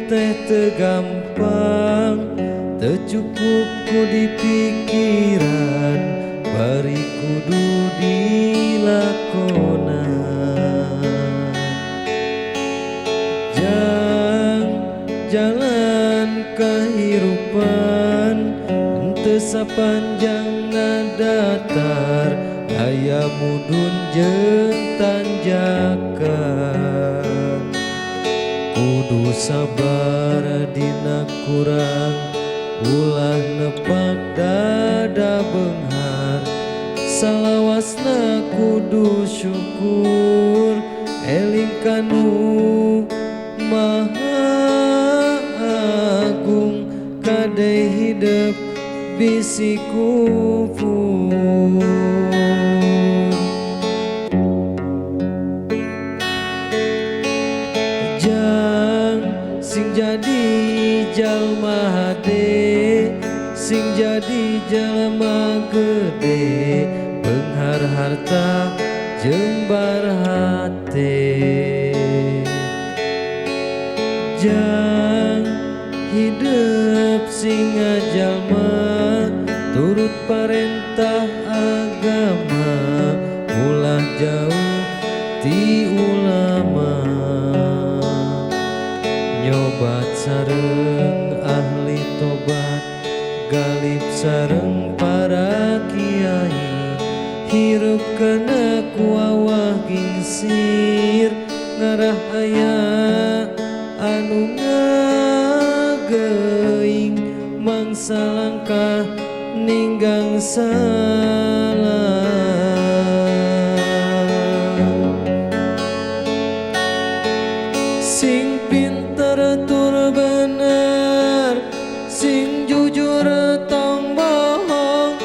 teh teu gampang, teu cukup ku di pikiran, bari kudu dilakonan. Jang jalan kahirupan henteu sapanjang datar, aya mudun jeung tanjakan. Kudu sabar dina kurang, ulah nepak dada beunghar, salawasna kudu syukur, eling kanu Maha Agung, kade hidup bisi kufur. Jang sing jadi jalma hade, sing jadi jalma gede, beunghar harta jeung barhate. Jang hidup sing ngajalma turut parentah agama, ulah jauh ti ulama. Nyobat sareng ahli tobat, galib sareng para kiai, hirup kana kuawah gingsir, ngarah aya anu ngageuing, mangsa langkah ninggang salah. Sing pinter tur bener, sing jujur tong bohong,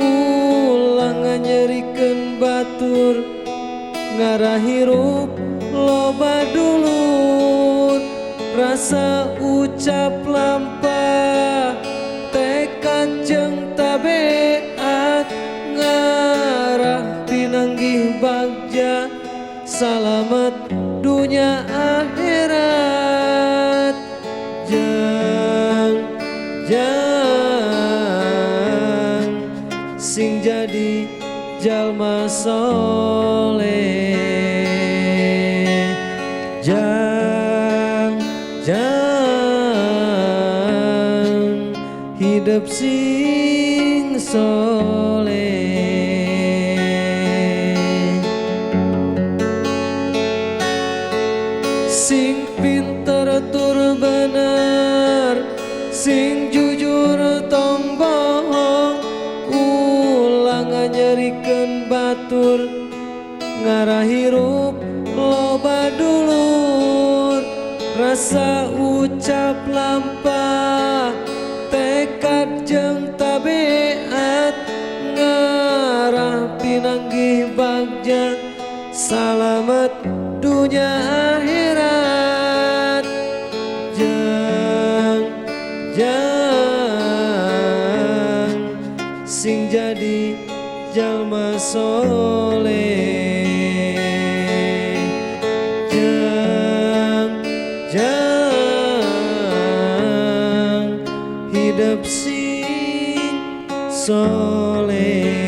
ulah nganyerikeun batur, ngarah hirup loba dulur, rasa ucap lampah, tekad jeung tabeat, ngarah pinanggih bagja, salamet dunya akhirat. Jang sing jadi jalma soleh. Jang hidup sing soleh. Sing pinter tur bener, sing jujur tong bohong, ulah nganyerikeun batur, ngarah hirup loba dulur, rasa ucap lampah, tekad jeung tabeat, ngarah pinanggih bagja, salamet dunya akhirat. Jang sing jadi jalma soleh. Jang hidup sing soleh.